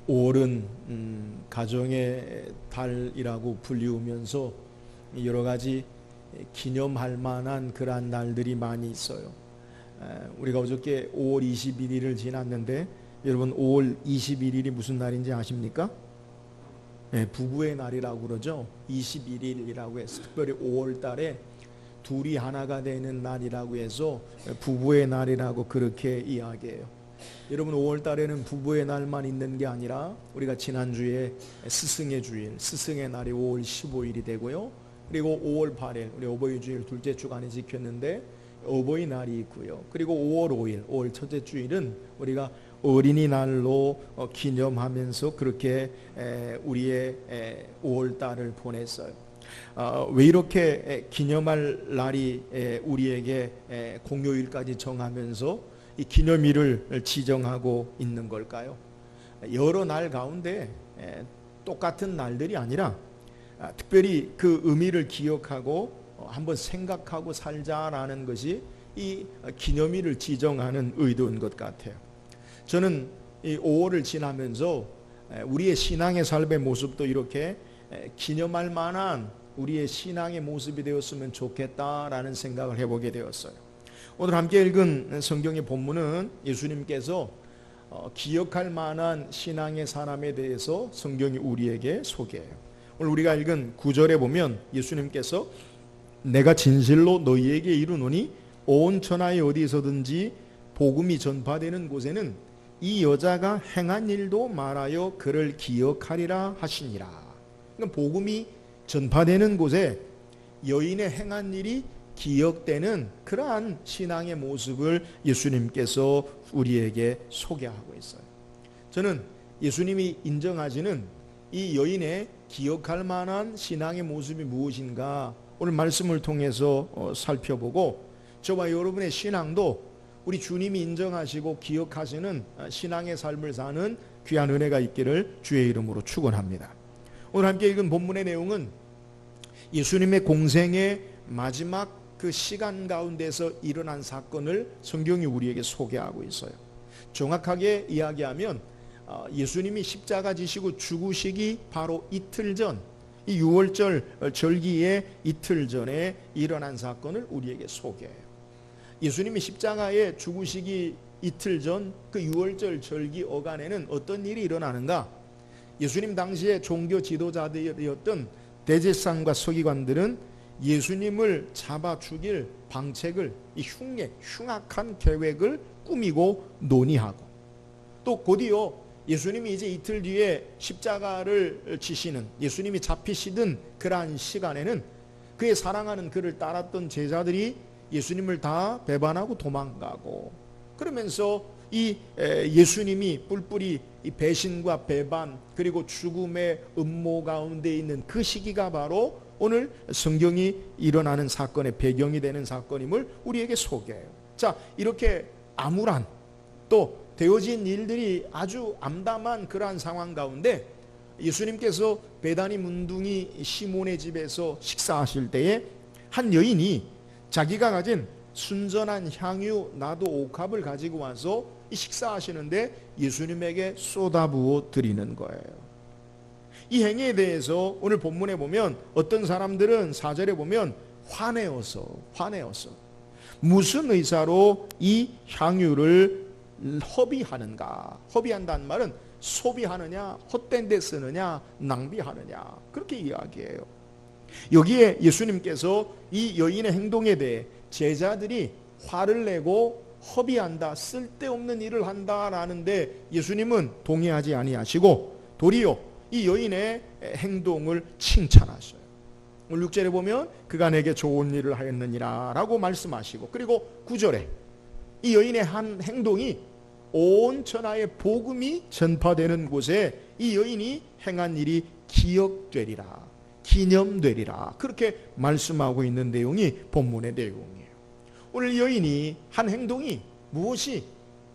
5월은 가정의 달이라고 불리우면서 여러 가지 기념할 만한 그러한 날들이 많이 있어요. 우리가 어저께 5월 21일을 지났는데 여러분 5월 21일이 무슨 날인지 아십니까? 부부의 날이라고 그러죠. 21일이라고 해서 특별히 5월 달에 둘이 하나가 되는 날이라고 해서 부부의 날이라고 그렇게 이야기해요. 여러분 5월 달에는 부부의 날만 있는 게 아니라 우리가 지난주에 스승의 주일, 스승의 날이 5월 15일이 되고요. 그리고 5월 8일 우리 어버이 주일 둘째 주간에 지켰는데 어버이날이 있고요. 그리고 5월 5일, 5월 첫째 주일은 우리가 어린이날로 기념하면서 그렇게 우리의 5월 달을 보냈어요. 왜 이렇게 기념할 날이 우리에게 공휴일까지 정하면서 이 기념일을 지정하고 있는 걸까요? 여러 날 가운데 똑같은 날들이 아니라 특별히 그 의미를 기억하고 한번 생각하고 살자라는 것이 이 기념일을 지정하는 의도인 것 같아요. 저는 이 5월을 지나면서 우리의 신앙의 삶의 모습도 이렇게 기념할 만한 우리의 신앙의 모습이 되었으면 좋겠다라는 생각을 해보게 되었어요. 오늘 함께 읽은 성경의 본문은 예수님께서 기억할 만한 신앙의 사람에 대해서 성경이 우리에게 소개해요. 오늘 우리가 읽은 9절에 보면 예수님께서 내가 진실로 너희에게 이르노니 온 천하에 어디서든지 복음이 전파되는 곳에는 이 여자가 행한 일도 말하여 그를 기억하리라 하시니라. 그러니까 복음이 전파되는 곳에 여인의 행한 일이 기억되는 그러한 신앙의 모습을 예수님께서 우리에게 소개하고 있어요. 저는 예수님이 인정하시는 이 여인의 기억할 만한 신앙의 모습이 무엇인가 오늘 말씀을 통해서 살펴보고 저와 여러분의 신앙도 우리 주님이 인정하시고 기억하시는 신앙의 삶을 사는 귀한 은혜가 있기를 주의 이름으로 축원합니다. 오늘 함께 읽은 본문의 내용은 예수님의 공생의 마지막 그 시간 가운데서 일어난 사건을 성경이 우리에게 소개하고 있어요. 정확하게 이야기하면 예수님이 십자가 지시고 죽으시기 바로 이틀 전, 이 6월절 절기의 이틀 전에 일어난 사건을 우리에게 소개해요. 예수님이 십자가에 죽으시기 이틀 전 그 6월절 절기 어간에는 어떤 일이 일어나는가? 예수님 당시에 종교 지도자들이었던 대제사장과 서기관들은 예수님을 잡아 죽일 방책을 이 흉악한 계획을 꾸미고 논의하고 또 곧이어 예수님이 이제 이틀 뒤에 십자가를 지시는 예수님이 잡히시던 그러한 시간에는 그의 사랑하는 그를 따랐던 제자들이 예수님을 다 배반하고 도망가고 그러면서 이 예수님이 뿔뿔이 이 배신과 배반 그리고 죽음의 음모 가운데 있는 그 시기가 바로 오늘 성경이 일어나는 사건의 배경이 되는 사건임을 우리에게 소개해요. 자, 이렇게 암울한 또 되어진 일들이 아주 암담한 그러한 상황 가운데 예수님께서 베다니 문둥이 시몬의 집에서 식사하실 때에 한 여인이 자기가 가진 순전한 향유 나도 옥합을 가지고 와서 이 식사하시는데 예수님에게 쏟아부어 드리는 거예요. 이 행위에 대해서 오늘 본문에 보면 어떤 사람들은 4절에 보면 화내어서 무슨 의사로 이 향유를 허비하는가? 허비한다는 말은 소비하느냐, 헛된 데 쓰느냐, 낭비하느냐 그렇게 이야기해요. 여기에 예수님께서 이 여인의 행동에 대해 제자들이 화를 내고 허비한다, 쓸데없는 일을 한다라는데 예수님은 동의하지 아니하시고 도리어 이 여인의 행동을 칭찬하셔요. 6절에 보면 그가 내게 좋은 일을 하였느니라 라고 말씀하시고 그리고 9절에 이 여인의 한 행동이 온 천하에 복음이 전파되는 곳에 이 여인이 행한 일이 기억되리라 기념되리라 그렇게 말씀하고 있는 내용이 본문의 내용이에요. 오늘 여인이 한 행동이 무엇이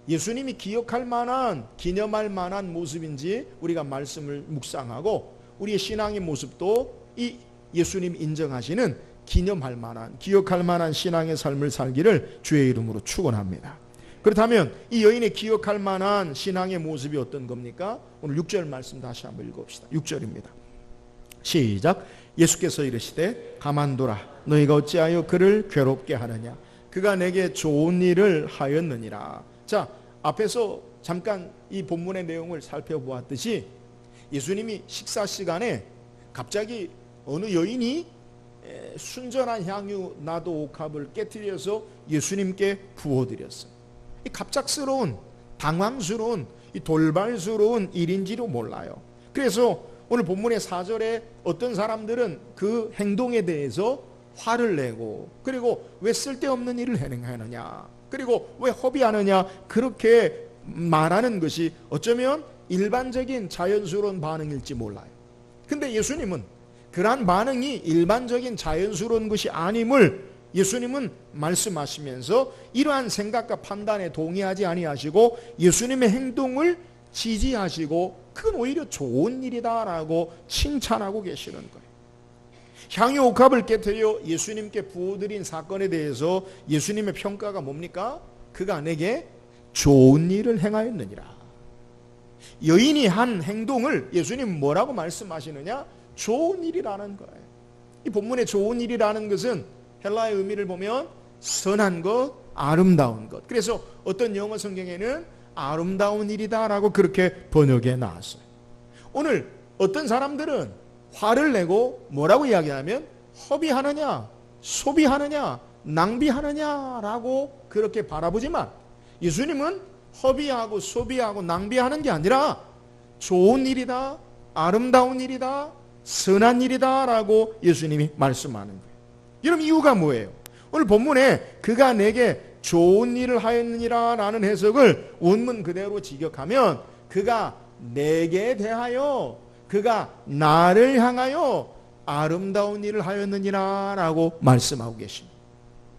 예수님이 기억할 만한 기념할 만한 모습인지 우리가 말씀을 묵상하고 우리의 신앙의 모습도 이 예수님 인정하시는 기념할 만한 기억할 만한 신앙의 삶을 살기를 주의 이름으로 축원합니다. 그렇다면 이 여인이 기억할 만한 신앙의 모습이 어떤 겁니까? 오늘 6절 말씀 다시 한번 읽어봅시다. 6절입니다. 시작. 예수께서 이르시되 가만두라. 너희가 어찌하여 그를 괴롭게 하느냐. 그가 내게 좋은 일을 하였느니라. 자, 앞에서 잠깐 이 본문의 내용을 살펴보았듯이 예수님이 식사 시간에 갑자기 어느 여인이 순전한 향유 나도 옥합을 깨뜨려서 예수님께 부어드렸어요. 이 갑작스러운, 당황스러운, 이 돌발스러운 일인지도 몰라요. 그래서 오늘 본문의 4절에 어떤 사람들은 그 행동에 대해서 화를 내고, 그리고 왜 쓸데없는 일을 행하느냐, 그리고 왜 허비하느냐, 그렇게 말하는 것이 어쩌면 일반적인 자연스러운 반응일지 몰라요. 근데 예수님은 그러한 반응이 일반적인 자연스러운 것이 아님을 예수님은 말씀하시면서 이러한 생각과 판단에 동의하지 아니하시고 예수님의 행동을 지지하시고 그건 오히려 좋은 일이다라고 칭찬하고 계시는 거예요. 향유 옥합을 깨뜨려 예수님께 부어드린 사건에 대해서 예수님의 평가가 뭡니까? 그가 내게 좋은 일을 행하였느니라. 여인이 한 행동을 예수님 뭐라고 말씀하시느냐? 좋은 일이라는 거예요. 이 본문의 좋은 일이라는 것은 헬라의 의미를 보면 선한 것, 아름다운 것. 그래서 어떤 영어 성경에는 아름다운 일이다라고 그렇게 번역해 놨어요. 오늘 어떤 사람들은 화를 내고 뭐라고 이야기하면 허비하느냐, 소비하느냐, 낭비하느냐라고 그렇게 바라보지만 예수님은 허비하고 소비하고 낭비하는 게 아니라 좋은 일이다, 아름다운 일이다, 선한 일이다 라고 예수님이 말씀하는 거예요. 여러분 이유가 뭐예요? 오늘 본문에 그가 내게 좋은 일을 하였느니라 라는 해석을 원문 그대로 직역하면 그가 내게 대하여, 그가 나를 향하여 아름다운 일을 하였느니라 라고 말씀하고 계십니다.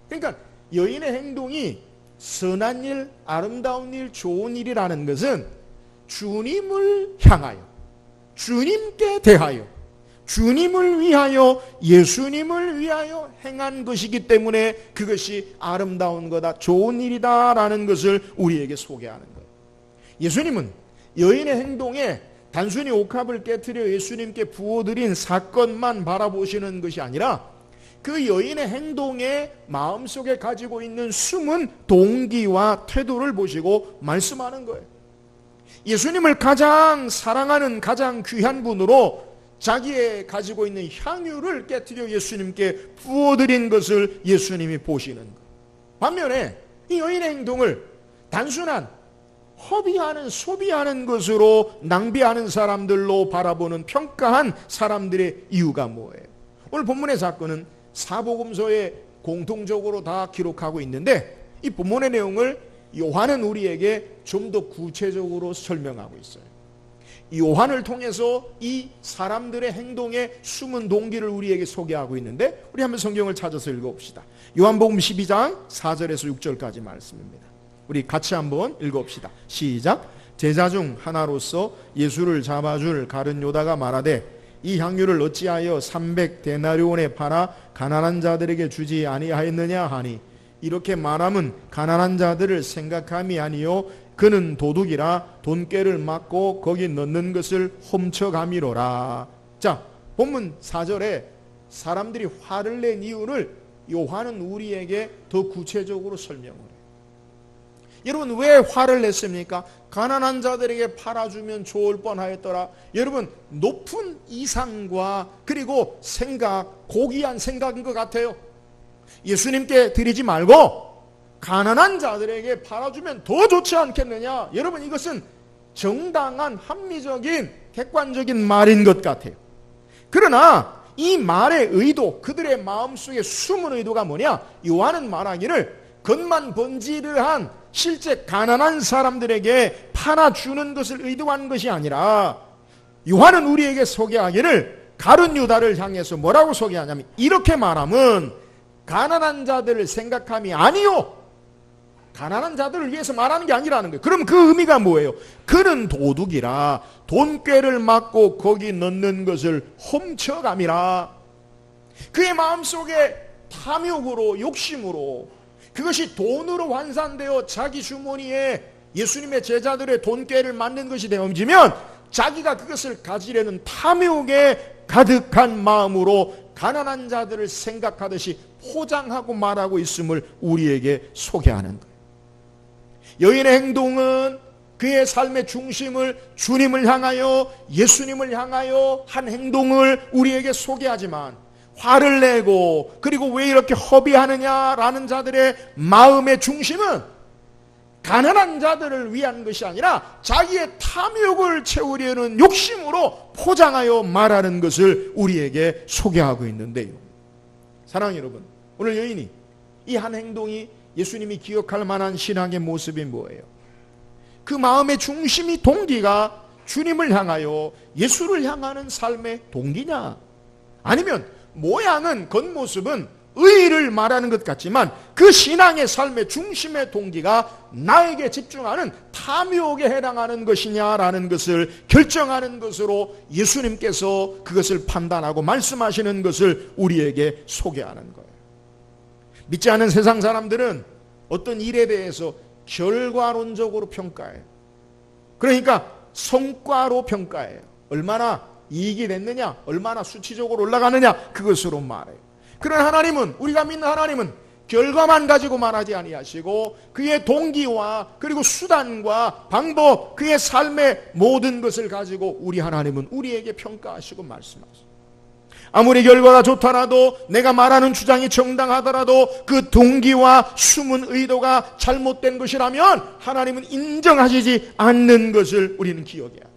그러니까 여인의 행동이 선한 일, 아름다운 일, 좋은 일이라는 것은 주님을 향하여, 주님께 대하여, 주님을 위하여, 예수님을 위하여 행한 것이기 때문에 그것이 아름다운 거다, 좋은 일이다 라는 것을 우리에게 소개하는 거예요. 예수님은 여인의 행동에 단순히 옥합을 깨뜨려 예수님께 부어드린 사건만 바라보시는 것이 아니라 그 여인의 행동에 마음속에 가지고 있는 숨은 동기와 태도를 보시고 말씀하는 거예요. 예수님을 가장 사랑하는 가장 귀한 분으로 자기의 가지고 있는 향유를 깨뜨려 예수님께 부어드린 것을 예수님이 보시는 거예요. 반면에 이 여인의 행동을 단순한 허비하는, 소비하는 것으로 낭비하는 사람들로 바라보는, 평가한 사람들의 이유가 뭐예요? 오늘 본문의 사건은 사복음서에 공통적으로 다 기록하고 있는데 이 본문의 내용을 요한은 우리에게 좀 더 구체적으로 설명하고 있어요. 요한을 통해서 이 사람들의 행동의 숨은 동기를 우리에게 소개하고 있는데 우리 한번 성경을 찾아서 읽어봅시다. 요한복음 12장 4절에서 6절까지 말씀입니다. 우리 같이 한번 읽어봅시다. 시작. 제자 중 하나로서 예수를 잡아줄 가룟 요다가 말하되 이 향유를 어찌하여 300데나리온에 팔아 가난한 자들에게 주지 아니하였느냐 하니 이렇게 말함은 가난한 자들을 생각함이 아니요 그는 도둑이라 돈꾀를 맞고 거기 넣는 것을 훔쳐가미로라. 자, 본문 4절에 사람들이 화를 낸 이유를 요한은 우리에게 더 구체적으로 설명을 해요. 여러분 왜 화를 냈습니까? 가난한 자들에게 팔아주면 좋을 뻔하였더라. 여러분 높은 이상과 그리고 생각, 고귀한 생각인 것 같아요. 예수님께 드리지 말고 가난한 자들에게 팔아주면 더 좋지 않겠느냐. 여러분 이것은 정당한 합리적인 객관적인 말인 것 같아요. 그러나 이 말의 의도, 그들의 마음속에 숨은 의도가 뭐냐? 요한은 말하기를 겉만 번지르한 실제 가난한 사람들에게 팔아주는 것을 의도한 것이 아니라 요한은 우리에게 소개하기를 가룟 유다를 향해서 뭐라고 소개하냐면 이렇게 말하면 가난한 자들을 생각함이 아니요 가난한 자들을 위해서 말하는 게 아니라는 거예요. 그럼 그 의미가 뭐예요? 그는 도둑이라 돈꾀를 맞고 거기 넣는 것을 훔쳐감이라. 그의 마음속에 탐욕으로 욕심으로 그것이 돈으로 환산되어 자기 주머니에 예수님의 제자들의 돈깨를 만든 것이 되어지면 자기가 그것을 가지려는 탐욕에 가득한 마음으로 가난한 자들을 생각하듯이 포장하고 말하고 있음을 우리에게 소개하는 거예요. 여인의 행동은 그의 삶의 중심을 주님을 향하여, 예수님을 향하여 한 행동을 우리에게 소개하지만, 화를 내고 그리고 왜 이렇게 허비하느냐라는 자들의 마음의 중심은 가난한 자들을 위한 것이 아니라 자기의 탐욕을 채우려는 욕심으로 포장하여 말하는 것을 우리에게 소개하고 있는데요. 사랑하는 여러분, 오늘 여인이 이 한 행동이 예수님이 기억할 만한 신앙의 모습이 뭐예요? 그 마음의 중심이, 동기가 주님을 향하여 예수를 향하는 삶의 동기냐? 아니면 모양은, 겉모습은 의의를 말하는 것 같지만 그 신앙의 삶의 중심의 동기가 나에게 집중하는 탐욕에 해당하는 것이냐라는 것을 결정하는 것으로 예수님께서 그것을 판단하고 말씀하시는 것을 우리에게 소개하는 거예요. 믿지 않은 세상 사람들은 어떤 일에 대해서 결과론적으로 평가해요. 그러니까 성과로 평가해요. 얼마나 이익이 됐느냐, 얼마나 수치적으로 올라가느냐, 그것으로 말해요. 그러나 하나님은, 우리가 믿는 하나님은 결과만 가지고 말하지 아니하시고 그의 동기와 그리고 수단과 방법, 그의 삶의 모든 것을 가지고 우리 하나님은 우리에게 평가하시고 말씀하세요. 아무리 결과가 좋더라도, 내가 말하는 주장이 정당하더라도 그 동기와 숨은 의도가 잘못된 것이라면 하나님은 인정하시지 않는 것을 우리는 기억해야 합니다.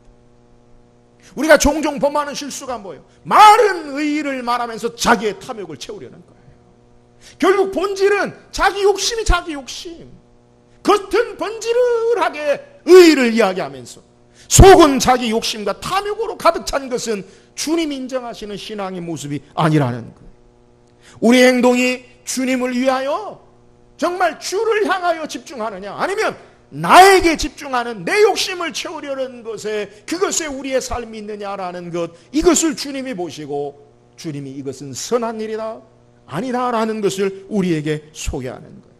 우리가 종종 범하는 실수가 뭐예요? 마른 의의를 말하면서 자기의 탐욕을 채우려는 거예요. 결국 본질은 자기 욕심이 자기 욕심. 겉은 번지르르하게 의의를 이야기하면서 속은 자기 욕심과 탐욕으로 가득 찬 것은 주님이 인정하시는 신앙의 모습이 아니라는 거예요. 우리 행동이 주님을 위하여, 정말 주를 향하여 집중하느냐, 아니면 나에게 집중하는 내 욕심을 채우려는 것에, 그것에 우리의 삶이 있느냐라는 것, 이것을 주님이 보시고 주님이 이것은 선한 일이다, 아니다라는 것을 우리에게 소개하는 거예요.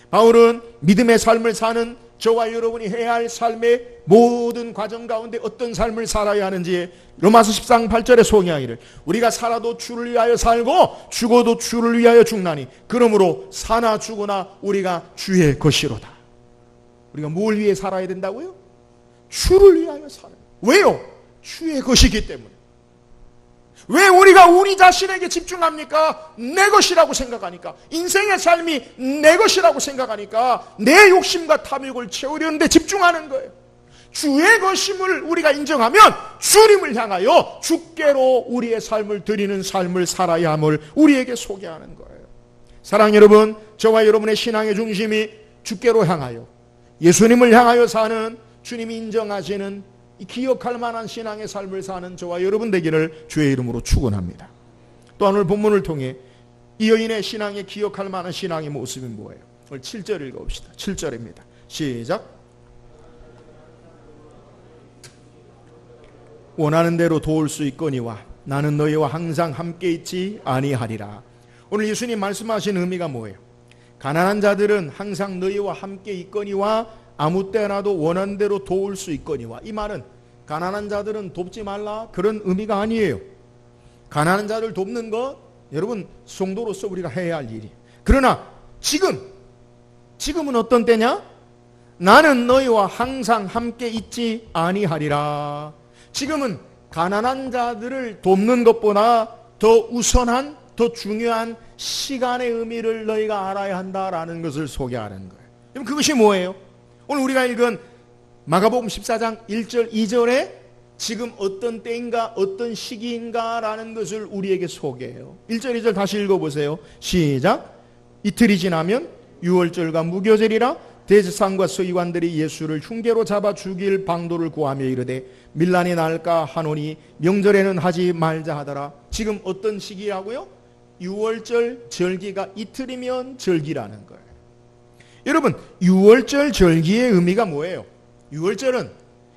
바울은 믿음의 삶을 사는 저와 여러분이 해야 할 삶의 모든 과정 가운데 어떤 삶을 살아야 하는지 로마서 14장 8절에 소개하기를, 우리가 살아도 주를 위하여 살고 죽어도 주를 위하여 죽나니 그러므로 사나 죽으나 우리가 주의 것이로다. 우리가 뭘 위해 살아야 된다고요? 주를 위하여 살아요. 왜요? 주의 것이기 때문에. 왜 우리가 우리 자신에게 집중합니까? 내 것이라고 생각하니까. 인생의 삶이 내 것이라고 생각하니까 내 욕심과 탐욕을 채우려는 데 집중하는 거예요. 주의 것임을 우리가 인정하면 주님을 향하여 주께로 우리의 삶을 드리는 삶을 살아야 함을 우리에게 소개하는 거예요. 사랑하는 여러분, 저와 여러분의 신앙의 중심이 주께로 향하여, 예수님을 향하여 사는, 주님이 인정하시는 이 기억할 만한 신앙의 삶을 사는 저와 여러분 되기를 주의 이름으로 축원합니다. 또 오늘 본문을 통해 이 여인의 신앙에 기억할 만한 신앙의 모습이 뭐예요? 오늘 7절 읽어봅시다. 7절입니다. 시작. 원하는 대로 도울 수 있거니와 나는 너희와 항상 함께 있지 아니하리라. 오늘 예수님 말씀하신 의미가 뭐예요? 가난한 자들은 항상 너희와 함께 있거니와 아무 때나도 원하는 대로 도울 수 있거니와. 이 말은 가난한 자들은 돕지 말라, 그런 의미가 아니에요. 가난한 자를 돕는 것, 여러분 성도로서 우리가 해야 할 일이에요. 그러나 지금은 어떤 때냐? 나는 너희와 항상 함께 있지 아니하리라. 지금은 가난한 자들을 돕는 것보다 더 우선한, 더 중요한 시간의 의미를 너희가 알아야 한다라는 것을 소개하는 거예요. 그럼 그것이 뭐예요? 오늘 우리가 읽은 마가복음 14장 1절 2절에 지금 어떤 때인가, 어떤 시기인가라는 것을 우리에게 소개해요. 1절 2절 다시 읽어보세요. 시작. 이틀이 지나면 유월절과 무교절이라 대제사장과 서기관들이 예수를 흉계로 잡아 죽일 방도를 구하며 이르되 밀란이 날까 하노니 명절에는 하지 말자 하더라. 지금 어떤 시기라고요? 유월절 절기가 이틀이면 절기라는 거예요. 여러분, 유월절 절기의 의미가 뭐예요? 유월절은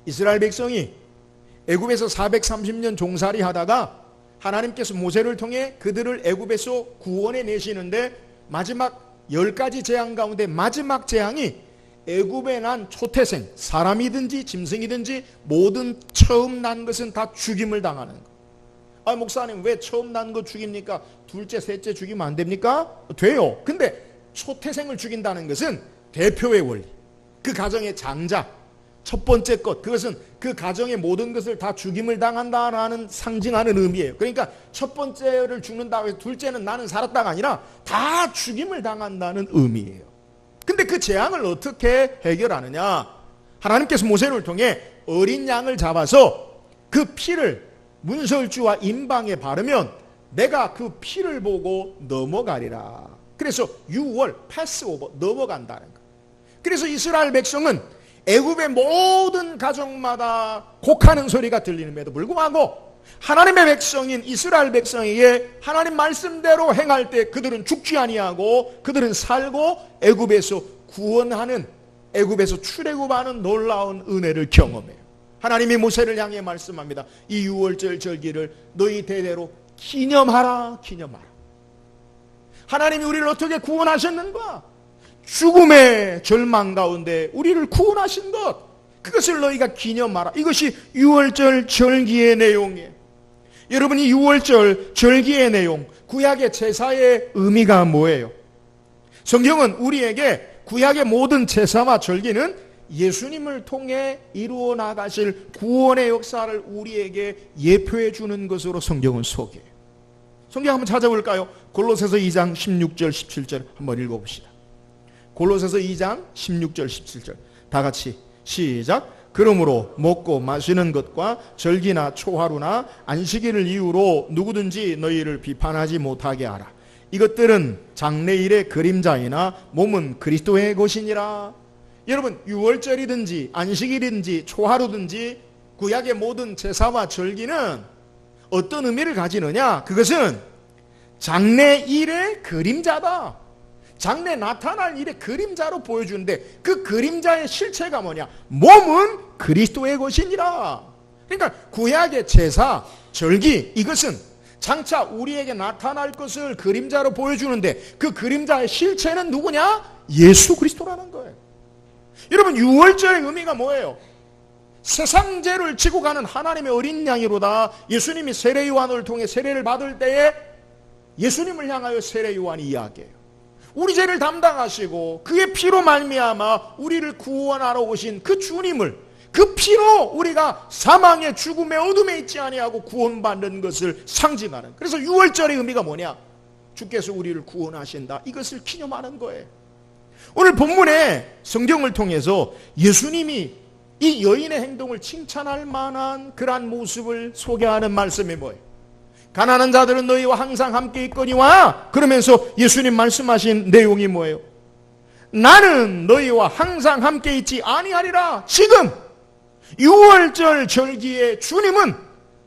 이스라엘 백성이 애굽에서 430년 종살이 하다가 하나님께서 모세를 통해 그들을 애굽에서 구원해 내시는데 마지막 10가지 재앙 가운데 마지막 재앙이 애굽에 난 초태생, 사람이든지 짐승이든지 모든 처음 난 것은 다 죽임을 당하는 거. 아, 목사님 왜 처음 난 거 죽입니까? 둘째, 셋째 죽이면 안 됩니까? 돼요. 근데 초태생을 죽인다는 것은 대표의 원리, 그 가정의 장자, 첫 번째 것, 그것은 그 가정의 모든 것을 다 죽임을 당한다라는 상징하는 의미예요. 그러니까 첫 번째를 죽는다고 해서 둘째는 나는 살았다가 아니라 다 죽임을 당한다는 의미예요. 근데 그 재앙을 어떻게 해결하느냐? 하나님께서 모세를 통해 어린 양을 잡아서 그 피를 문설주와 임방에 바르면 내가 그 피를 보고 넘어가리라. 그래서 6월 패스오버, 넘어간다는 거. 그래서 이스라엘 백성은 애굽의 모든 가정마다 곡하는 소리가 들리는데도 불구하고 하나님의 백성인 이스라엘 백성에게 하나님 말씀대로 행할 때 그들은 죽지 아니하고 그들은 살고 애굽에서 구원하는, 애굽에서 출애굽하는 놀라운 은혜를 경험해요. 하나님이 모세를 향해 말씀합니다. 이 6월절 절기를 너희 대대로 기념하라, 기념하라. 하나님이 우리를 어떻게 구원하셨는가? 죽음의 절망 가운데 우리를 구원하신 것, 그것을 너희가 기념하라. 이것이 6월절 절기의 내용이에요. 여러분, 이 6월절 절기의 내용, 구약의 제사의 의미가 뭐예요? 성경은 우리에게 구약의 모든 제사와 절기는 예수님을 통해 이루어 나가실 구원의 역사를 우리에게 예표해 주는 것으로 성경은 소개해요. 성경 한번 찾아볼까요? 골로새서 2장 16절 17절 한번 읽어봅시다. 골로새서 2장 16절 17절 다 같이 시작. 그러므로 먹고 마시는 것과 절기나 초하루나 안식일을 이유로 누구든지 너희를 비판하지 못하게 하라. 이것들은 장래일의 그림자이나 몸은 그리스도의 것이니라. 여러분, 6월절이든지 안식일이든지 초하루든지 구약의 모든 제사와 절기는 어떤 의미를 가지느냐? 그것은 장래일의 그림자다. 장래 나타날 일의 그림자로 보여주는데 그 그림자의 실체가 뭐냐? 몸은 그리스도의 것이니라. 그러니까 구약의 제사, 절기, 이것은 장차 우리에게 나타날 것을 그림자로 보여주는데 그 그림자의 실체는 누구냐? 예수 그리스도라는 거예요. 여러분, 6월절의 의미가 뭐예요? 세상 죄를 지고 가는 하나님의 어린 양이로다. 예수님이 세례 요한을 통해 세례를 받을 때에 예수님을 향하여 세례 요한이 이야기해요. 우리 죄를 담당하시고 그의 피로 말미암아 우리를 구원하러 오신 그 주님을, 그 피로 우리가 사망의 죽음의 어둠에 있지 아니하고 구원받는 것을 상징하는, 그래서 6월절의 의미가 뭐냐? 주께서 우리를 구원하신다, 이것을 기념하는 거예요. 오늘 본문에 성경을 통해서 예수님이 이 여인의 행동을 칭찬할 만한 그러한 모습을 소개하는 말씀이 뭐예요? 가난한 자들은 너희와 항상 함께 있거니와, 그러면서 예수님 말씀하신 내용이 뭐예요? 나는 너희와 항상 함께 있지 아니하리라. 지금 6월절 절기의 주님은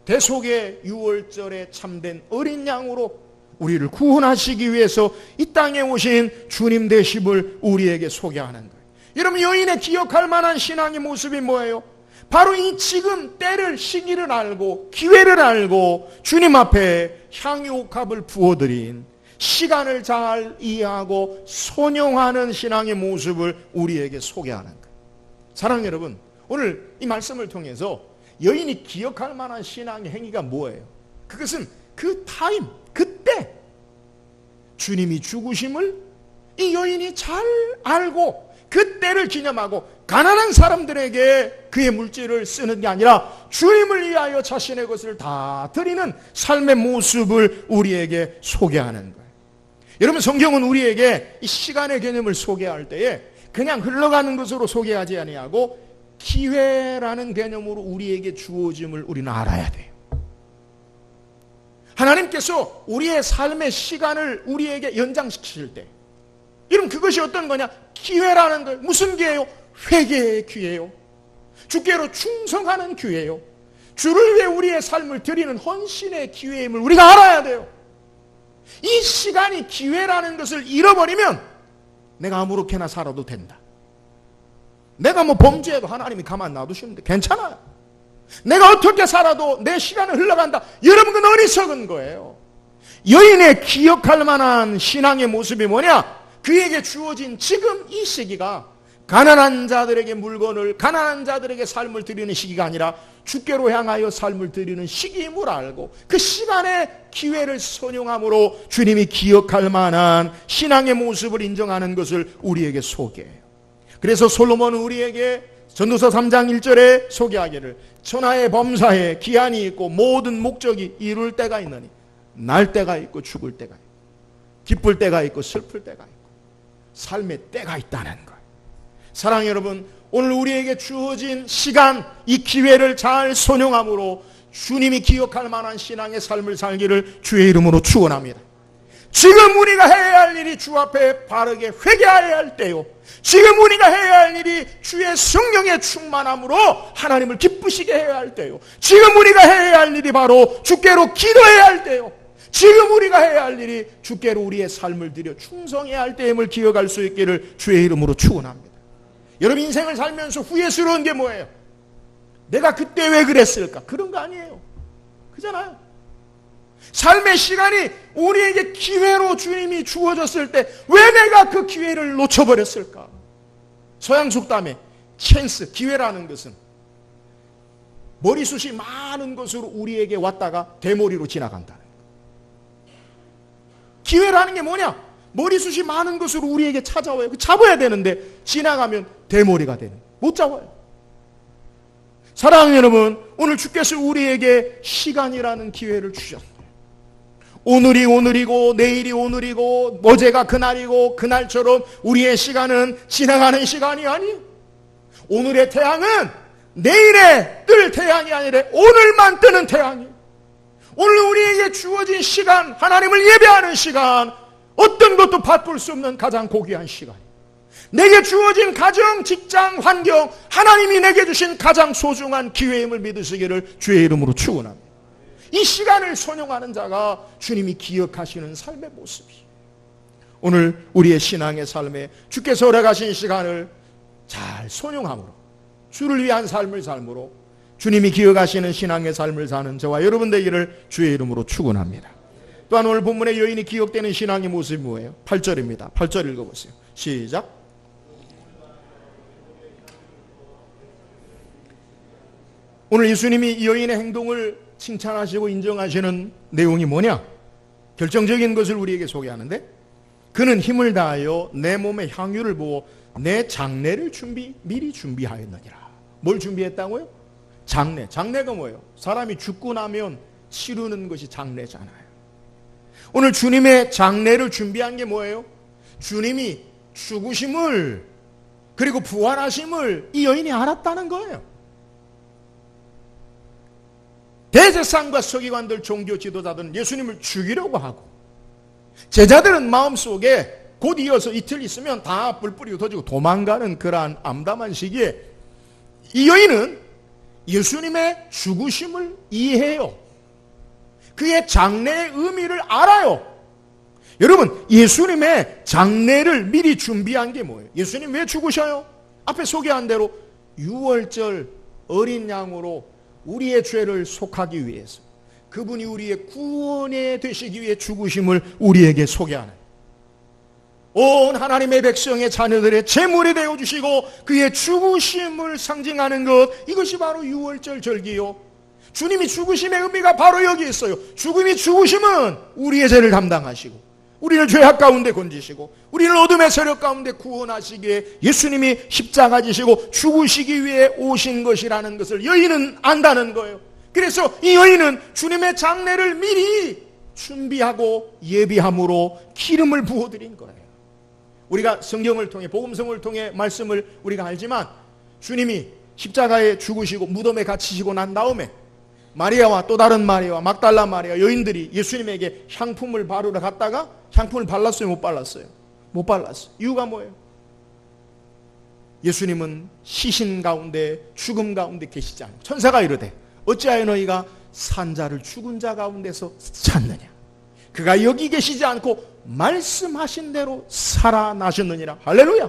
대속의 6월절에 참된 어린 양으로 우리를 구원하시기 위해서 이 땅에 오신 주님 되심을 우리에게 소개하는 거예요. 여러분, 여인의 기억할 만한 신앙의 모습이 뭐예요? 바로 이 지금 때를, 시기를 알고 기회를 알고 주님 앞에 향유옥합을 부어드린, 시간을 잘 이해하고 선용하는 신앙의 모습을 우리에게 소개하는 거예요. 사랑하는 여러분, 오늘 이 말씀을 통해서 여인이 기억할 만한 신앙의 행위가 뭐예요? 그것은 그 타임, 그때 주님이 죽으심을 이 여인이 잘 알고 그때를 기념하고 가난한 사람들에게 그의 물질을 쓰는 게 아니라 주님을 위하여 자신의 것을 다 드리는 삶의 모습을 우리에게 소개하는 거예요. 여러분, 성경은 우리에게 이 시간의 개념을 소개할 때에 그냥 흘러가는 것으로 소개하지 아니하고 기회라는 개념으로 우리에게 주어짐을 우리는 알아야 돼요. 하나님께서 우리의 삶의 시간을 우리에게 연장시키실 때, 여러분, 그것이 어떤 거냐? 기회라는 거. 무슨 기회예요? 회개의 기회예요. 주께로 충성하는 기회예요. 주를 위해 우리의 삶을 드리는 헌신의 기회임을 우리가 알아야 돼요. 이 시간이 기회라는 것을 잃어버리면 내가 아무렇게나 살아도 된다. 내가 뭐 범죄해도 하나님이 가만 놔두시는데 괜찮아요. 내가 어떻게 살아도 내 시간은 흘러간다. 여러분, 그건 어리석은 거예요. 여인의 기억할 만한 신앙의 모습이 뭐냐? 그에게 주어진 지금 이 시기가 가난한 자들에게 물건을, 가난한 자들에게 삶을 드리는 시기가 아니라 주께로 향하여 삶을 드리는 시기임을 알고 그 시간의 기회를 선용함으로 주님이 기억할 만한 신앙의 모습을 인정하는 것을 우리에게 소개해요. 그래서 솔로몬은 우리에게 전도서 3장 1절에 소개하기를 천하의 범사에 기한이 있고 모든 목적이 이룰 때가 있느니 날 때가 있고 죽을 때가 있고 기쁠 때가 있고 슬플 때가 있고 삶의 때가 있다는 거예요. 사랑하는 여러분, 오늘 우리에게 주어진 시간, 이 기회를 잘 선용함으로 주님이 기억할 만한 신앙의 삶을 살기를 주의 이름으로 축원합니다. 지금 우리가 해야 할 일이 주 앞에 바르게 회개해야 할 때요, 지금 우리가 해야 할 일이 주의 성령의 충만함으로 하나님을 기쁘시게 해야 할 때요, 지금 우리가 해야 할 일이 바로 주께로 기도해야 할 때요, 지금 우리가 해야 할 일이 주께로 우리의 삶을 드려 충성해야 할 때임을 기억할 수 있기를 주의 이름으로 축원합니다. 여러분, 인생을 살면서 후회스러운 게 뭐예요? 내가 그때 왜 그랬을까? 그런 거 아니에요. 그잖아요. 삶의 시간이 우리에게 기회로 주님이 주어졌을 때 왜 내가 그 기회를 놓쳐버렸을까? 서양 속담에 찬스, 기회라는 것은 머리숱이 많은 것으로 우리에게 왔다가 대머리로 지나간다는 거예요. 기회라는 게 뭐냐? 머리숱이 많은 것으로 우리에게 찾아와요. 잡아야 되는데 지나가면 대머리가 되는 거예요. 못 잡아요. 사랑하는 여러분, 오늘 주께서 우리에게 시간이라는 기회를 주셨어요. 오늘이 오늘이고 내일이 오늘이고 어제가 그날이고 그날처럼 우리의 시간은 지나가는 시간이 아니에요. 오늘의 태양은 내일에 뜰 태양이 아니라 오늘만 뜨는 태양이에요. 오늘 우리에게 주어진 시간, 하나님을 예배하는 시간, 어떤 것도 바꿀 수 없는 가장 고귀한 시간이에요. 내게 주어진 가정, 직장, 환경, 하나님이 내게 주신 가장 소중한 기회임을 믿으시기를 주의 이름으로 축원합니다. 이 시간을 선용하는 자가 주님이 기억하시는 삶의 모습이에요. 오늘 우리의 신앙의 삶에 주께서 허락하신 시간을 잘 선용함으로 주를 위한 삶을 삶으로 주님이 기억하시는 신앙의 삶을 사는 저와 여러분 되기를 주의 이름으로 축원합니다. 또한 오늘 본문의 여인이 기억되는 신앙의 모습이 뭐예요? 8절입니다. 8절 읽어보세요. 시작. 오늘 예수님이 이 여인의 행동을 칭찬하시고 인정하시는 내용이 뭐냐? 결정적인 것을 우리에게 소개하는데, 그는 힘을 다하여 내 몸에 향유를 부어 내 장례를 미리 준비하였느니라. 뭘 준비했다고요? 장례. 장례가 뭐예요? 사람이 죽고 나면 치르는 것이 장례잖아요. 오늘 주님의 장례를 준비한 게 뭐예요? 주님이 죽으심을 그리고 부활하심을 이 여인이 알았다는 거예요. 대제사장과 서기관들, 종교 지도자들은 예수님을 죽이려고 하고, 제자들은 마음속에 곧 이어서 이틀 있으면 다 뿔 뿌리고 터지고 도망가는 그러한 암담한 시기에 이 여인은 예수님의 죽으심을 이해해요. 그의 장례의 의미를 알아요. 여러분, 예수님의 장례를 미리 준비한 게 뭐예요? 예수님 왜 죽으셔요? 앞에 소개한 대로 6월절 어린 양으로 우리의 죄를 속하기 위해서, 그분이 우리의 구원에 되시기 위해 죽으심을 우리에게 소개하는, 온 하나님의 백성의 자녀들의 제물이 되어주시고 그의 죽으심을 상징하는 것, 이것이 바로 6월절 절기요. 주님이 죽으심의 의미가 바로 여기 있어요. 죽으심은 우리의 죄를 담당하시고 우리를 죄악 가운데 건지시고 우리를 어둠의 세력 가운데 구원하시기에 예수님이 십자가 지시고 죽으시기 위해 오신 것이라는 것을 여인은 안다는 거예요. 그래서 이 여인은 주님의 장례를 미리 준비하고 예비함으로 기름을 부어드린 거예요. 우리가 성경을 통해, 복음성을 통해 말씀을 우리가 알지만, 주님이 십자가에 죽으시고 무덤에 갇히시고 난 다음에 마리아와 또 다른 마리아와 막달라 마리아 여인들이 예수님에게 향품을 바르러 갔다가 향품을 발랐어요? 못 발랐어요? 못 발랐어요. 이유가 뭐예요? 예수님은 시신 가운데, 죽음 가운데 계시지 않고, 천사가 이르되 어찌하여 너희가 산자를 죽은 자 가운데서 찾느냐? 그가 여기 계시지 않고 말씀하신 대로 살아나셨느니라. 할렐루야.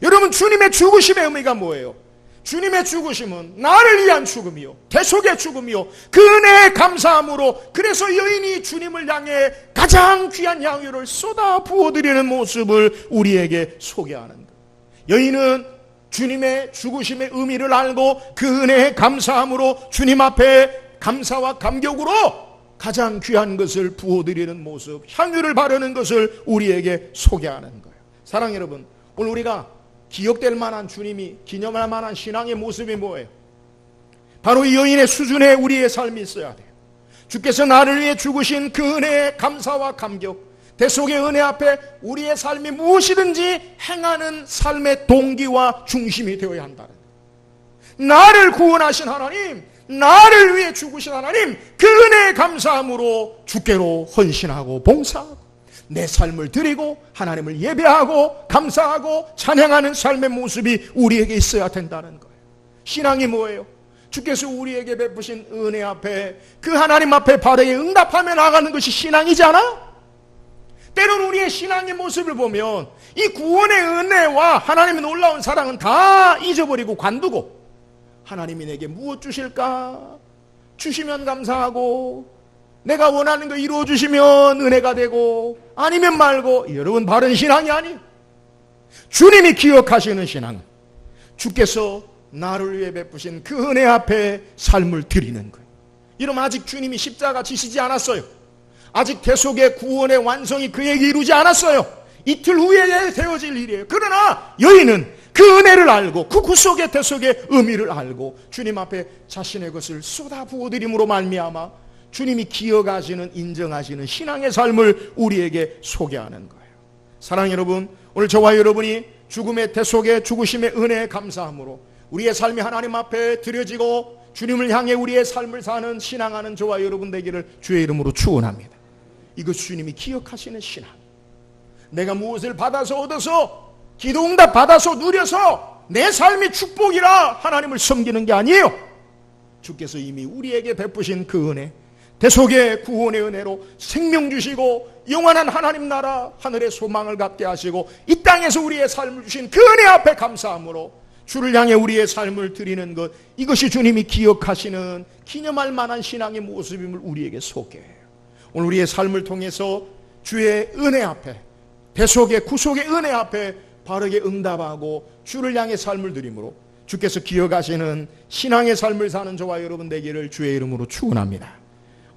여러분, 주님의 죽으심의 의미가 뭐예요? 주님의 죽으심은 나를 위한 죽음이요 대속의 죽음이요 그 은혜에 감사함으로, 그래서 여인이 주님을 향해 가장 귀한 향유를 쏟아 부어드리는 모습을 우리에게 소개하는 것. 여인은 주님의 죽으심의 의미를 알고 그 은혜에 감사함으로 주님 앞에 감사와 감격으로 가장 귀한 것을 부어드리는 모습, 향유를 바르는 것을 우리에게 소개하는 거예요. 사랑하는 여러분, 오늘 우리가 기억될 만한, 주님이 기념할 만한 신앙의 모습이 뭐예요? 바로 이 여인의 수준에 우리의 삶이 있어야 돼요. 주께서 나를 위해 죽으신 그 은혜의 감사와 감격, 대속의 은혜 앞에 우리의 삶이 무엇이든지 행하는 삶의 동기와 중심이 되어야 한다는 거예요. 나를 구원하신 하나님, 나를 위해 죽으신 하나님, 그 은혜에 감사함으로 주께로 헌신하고 봉사하고 내 삶을 드리고 하나님을 예배하고 감사하고 찬양하는 삶의 모습이 우리에게 있어야 된다는 거예요. 신앙이 뭐예요? 주께서 우리에게 베푸신 은혜 앞에, 그 하나님 앞에 바르게 응답하며 나가는 것이 신앙이지 않아? 때로는 우리의 신앙의 모습을 보면 이 구원의 은혜와 하나님의 놀라운 사랑은 다 잊어버리고 관두고, 하나님이 내게 무엇 주실까? 주시면 감사하고, 내가 원하는 거 이루어주시면 은혜가 되고, 아니면 말고. 여러분, 바른 신앙이 아니에요. 주님이 기억하시는 신앙은 주께서 나를 위해 베푸신 그 은혜 앞에 삶을 드리는 거예요. 이러면 아직 주님이 십자가 지시지 않았어요. 아직 대속의 구원의 완성이 그에게 이루지 않았어요. 이틀 후에 되어질 일이에요. 그러나 여인은 그 은혜를 알고 그 구속의 대속의 의미를 알고 주님 앞에 자신의 것을 쏟아 부어드림으로 말미암아 주님이 기억하시는, 인정하시는 신앙의 삶을 우리에게 소개하는 거예요. 사랑하는 여러분, 오늘 저와 여러분이 죽음의 대속의 죽으심의 은혜에 감사함으로 우리의 삶이 하나님 앞에 드려지고 주님을 향해 우리의 삶을 사는, 신앙하는 저와 여러분 되기를 주의 이름으로 축원합니다. 이것 주님이 기억하시는 신앙. 내가 무엇을 받아서 얻어서, 기도응답 받아서 누려서 내 삶이 축복이라 하나님을 섬기는 게 아니에요. 주께서 이미 우리에게 베푸신 그 은혜, 대속의 구원의 은혜로 생명 주시고 영원한 하나님 나라 하늘의 소망을 갖게 하시고 이 땅에서 우리의 삶을 주신 그 은혜 앞에 감사함으로 주를 향해 우리의 삶을 드리는 것, 이것이 주님이 기억하시는 기념할 만한 신앙의 모습임을 우리에게 소개해요. 오늘 우리의 삶을 통해서 주의 은혜 앞에, 대속의 구속의 은혜 앞에 바르게 응답하고 주를 향해 삶을 드림으로 주께서 기억하시는 신앙의 삶을 사는 저와 여러분 되기를 주의 이름으로 축원합니다.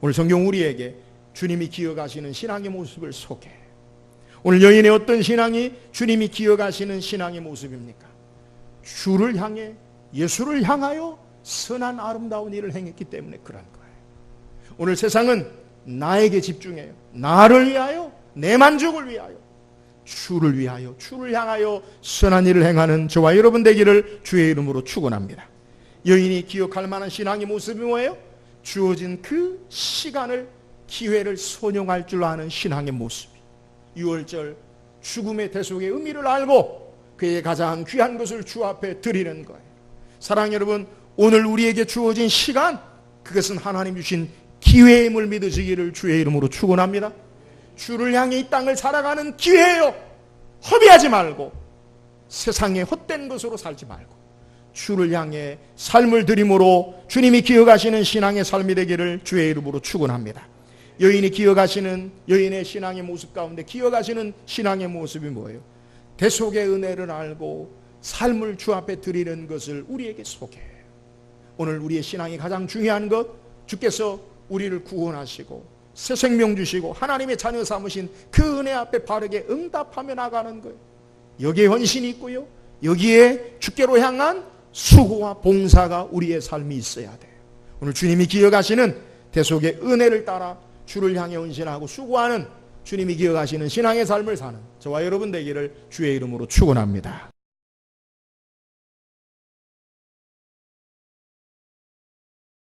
오늘 성경 우리에게 주님이 기억하시는 신앙의 모습을 소개해요. 오늘 여인의 어떤 신앙이 주님이 기억하시는 신앙의 모습입니까? 주를 향해, 예수를 향하여 선한 아름다운 일을 행했기 때문에 그런 거예요. 오늘 세상은 나에게 집중해요. 나를 위하여, 내 만족을 위하여, 주를 위하여, 주를 향하여 선한 일을 행하는 저와 여러분 되기를 주의 이름으로 축원합니다. 여인이 기억할 만한 신앙의 모습이 뭐예요? 주어진 그 시간을, 기회를 선용할 줄 아는 신앙의 모습. 6월절 죽음의 대속의 의미를 알고 그의 가장 귀한 것을 주 앞에 드리는 거예요. 사랑하는 여러분, 오늘 우리에게 주어진 시간, 그것은 하나님 주신 기회임을 믿으시기를 주의 이름으로 축원합니다. 주를 향해 이 땅을 살아가는 기회예요. 허비하지 말고 세상에 헛된 것으로 살지 말고 주를 향해 삶을 드림으로 주님이 기억하시는 신앙의 삶이 되기를 주의 이름으로 축원합니다. 여인이 기억하시는, 여인의 신앙의 모습 가운데 기억하시는 신앙의 모습이 뭐예요? 대속의 은혜를 알고 삶을 주 앞에 드리는 것을 우리에게 소개해요. 오늘 우리의 신앙이 가장 중요한 것, 주께서 우리를 구원하시고 새 생명 주시고 하나님의 자녀 삼으신 그 은혜 앞에 바르게 응답하며 나가는 거예요. 여기에 헌신이 있고요, 여기에 주께로 향한 수고와 봉사가 우리의 삶이 있어야 돼요. 오늘 주님이 기억하시는 대속의 은혜를 따라 주를 향해 헌신하고 수고하는, 주님이 기억하시는 신앙의 삶을 사는 저와 여러분 되기를 주의 이름으로 축원합니다.